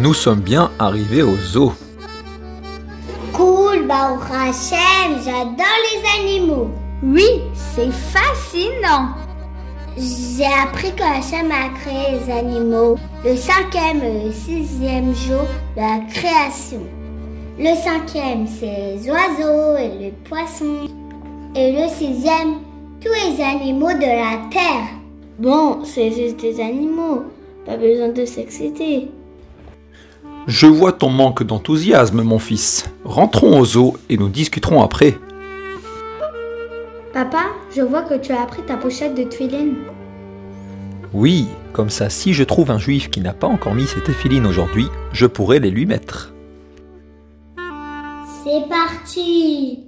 Nous sommes bien arrivés au zoo. Cool, Baruch Hashem, j'adore les animaux. Oui, c'est fascinant. J'ai appris que Hachem a créé les animaux le 5e et le 6e jour de la création. Le 5e, c'est les oiseaux et les poissons. Et le 6e, tous les animaux de la terre. Bon, c'est juste des animaux, pas besoin de s'exciter. Je vois ton manque d'enthousiasme, mon fils. Rentrons au zoo et nous discuterons après. Papa, je vois que tu as appris ta pochette de tefilin. Oui, comme ça, si je trouve un juif qui n'a pas encore mis ses téphilines aujourd'hui, je pourrai les lui mettre. C'est parti!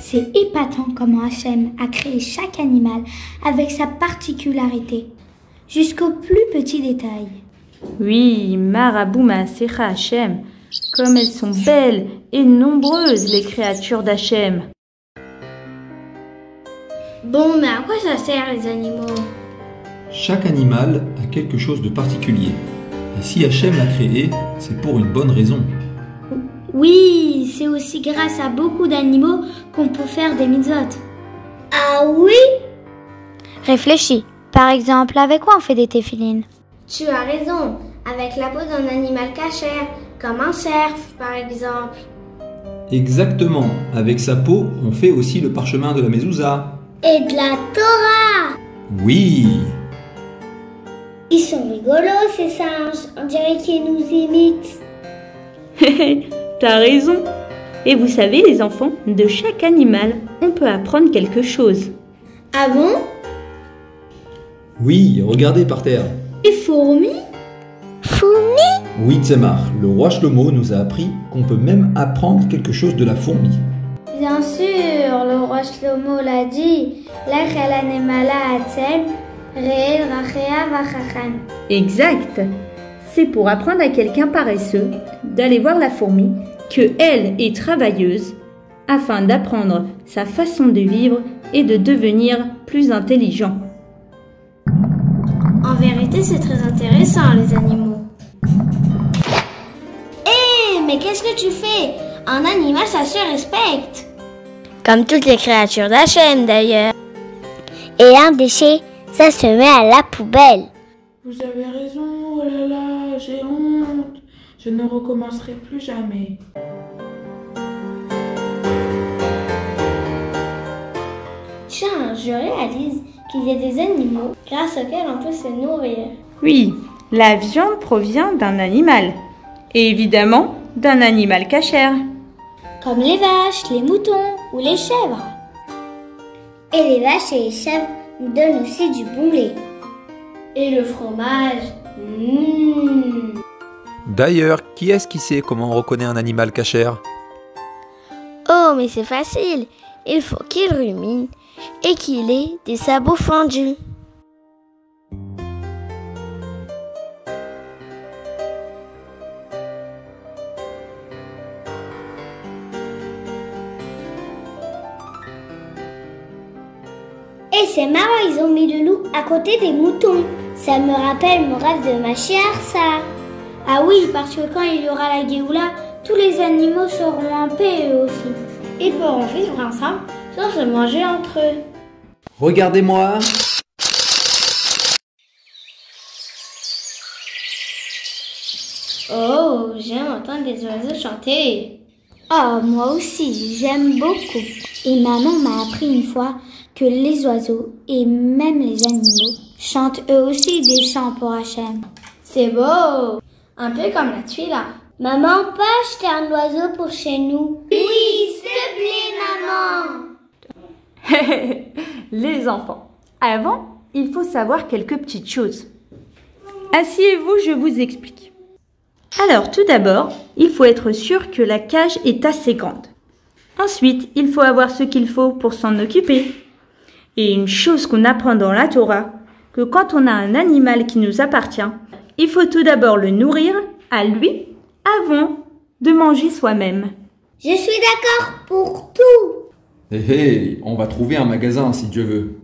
C'est épatant comment Hachem a créé chaque animal avec sa particularité, jusqu'au plus petit détail. Oui, Marabout Maasecha Hachem, comme elles sont belles et nombreuses les créatures d'Hachem. Bon, mais à quoi ça sert les animaux? Chaque animal a quelque chose de particulier. Et si Hachem l'a créé, c'est pour une bonne raison. Oui, c'est aussi grâce à beaucoup d'animaux qu'on peut faire des mitzvot. Ah oui? Réfléchis. Par exemple, avec quoi on fait des téphilines? Tu as raison, avec la peau d'un animal cachère, comme un cerf par exemple. Exactement. Avec sa peau, on fait aussi le parchemin de la mezouza. Et de la Torah! Oui! Ils sont rigolos ces singes, on dirait qu'ils nous imitent. T'as raison. Et vous savez, les enfants, de chaque animal, on peut apprendre quelque chose. Ah bon? Oui, regardez par terre. Les fourmis? Fourmi? Oui, Tzemar, le roi Shlomo nous a appris qu'on peut même apprendre quelque chose de la fourmi. Bien sûr, le roi Shlomo l'a dit. Lech el hanemala atzel, re'el rachea vachachan. Exact. C'est pour apprendre à quelqu'un paresseux d'aller voir la fourmi que elle est travailleuse afin d'apprendre sa façon de vivre et de devenir plus intelligent. En vérité, c'est très intéressant, les animaux. Hé, mais qu'est-ce que tu fais? Un animal, ça se respecte. Comme toutes les créatures d'Hachem d'ailleurs. Et un déchet, ça se met à la poubelle. Vous avez raison, oh là là, j'ai honte. Je ne recommencerai plus jamais. Tiens, je réalise qu'il y a des animaux grâce auxquels on peut se nourrir. Oui, la viande provient d'un animal. Et évidemment, d'un animal cachère. Comme les vaches, les moutons ou les chèvres. Et les vaches et les chèvres nous donnent aussi du bon lait. Et le fromage. D'ailleurs, qui est-ce qui sait comment on reconnaît un animal cachère? Oh, mais c'est facile. Il faut qu'il rumine et qu'il ait des sabots fendus. Et c'est marrant, ils ont mis le loup à côté des moutons. Ça me rappelle mon rêve de ma chère, ça. Ah oui, parce que quand il y aura la Géoula, tous les animaux seront en paix eux aussi. Ils pourront vivre ensemble sans se manger entre eux. Regardez-moi. Oh, beau, j'aime entendre les oiseaux chanter. Oh, moi aussi, j'aime beaucoup. Et maman m'a appris une fois que les oiseaux et même les animaux chantent eux aussi des chants pour Hachem. C'est beau, un peu comme la tuila. Maman, on peut acheter un oiseau pour chez nous? Oui, s'il te plaît, maman. Les enfants, avant, il faut savoir quelques petites choses. Asseyez-vous, je vous explique. Alors, tout d'abord, il faut être sûr que la cage est assez grande. Ensuite, il faut avoir ce qu'il faut pour s'en occuper. Et une chose qu'on apprend dans la Torah, que quand on a un animal qui nous appartient, il faut tout d'abord le nourrir à lui avant de manger soi-même. Je suis d'accord pour tout. Hé, on va trouver un magasin si Dieu veut.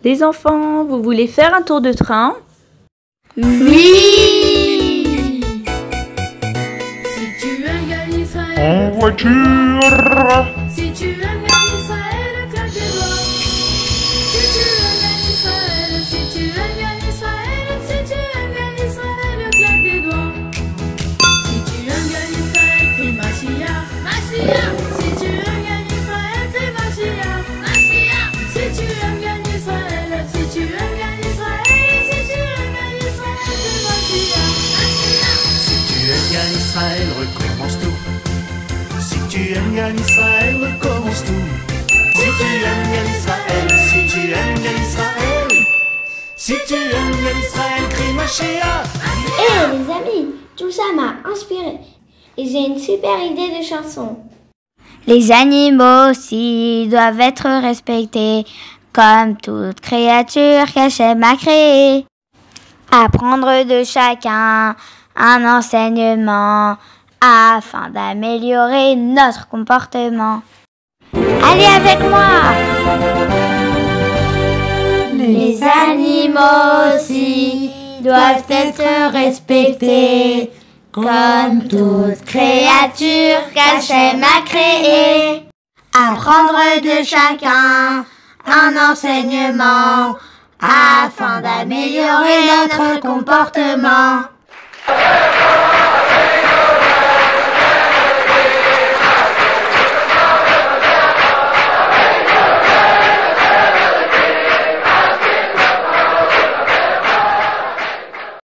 Les enfants, vous voulez faire un tour de train? Oui! En voiture. Si tu aimes bien Israël, claque des doigts. Si tu aimes bien Israël, si tu aimes bien Israël, si tu aimes bien Israël, claque des doigts. Si tu aimes bien Israël, crie Mashiach, Mashiach. Si tu aimes bien Israël, crie Mashiach, Mashiach. Si tu aimes bien Israël, si tu aimes bien Israël, si tu aimes bien Israël, crie Mashiach, Mashiach. Si tu aimes bien Israël, recommence tout. Si tu aimes bien Israël, recommence tout. Si tu aimes bien Israël, si tu aimes bien Israël, si tu aimes bien Israël, crie Mashiach. Les amis, tout ça m'a inspiré. Et j'ai une super idée de chanson. Les animaux aussi doivent être respectés, comme toute créature qu'Hachem a créée. Apprendre de chacun un enseignement, afin d'améliorer notre comportement. Allez avec moi! Les animaux aussi doivent être respectés, comme toute créature qu'Hachem a créée. Apprendre de chacun un enseignement, afin d'améliorer notre comportement.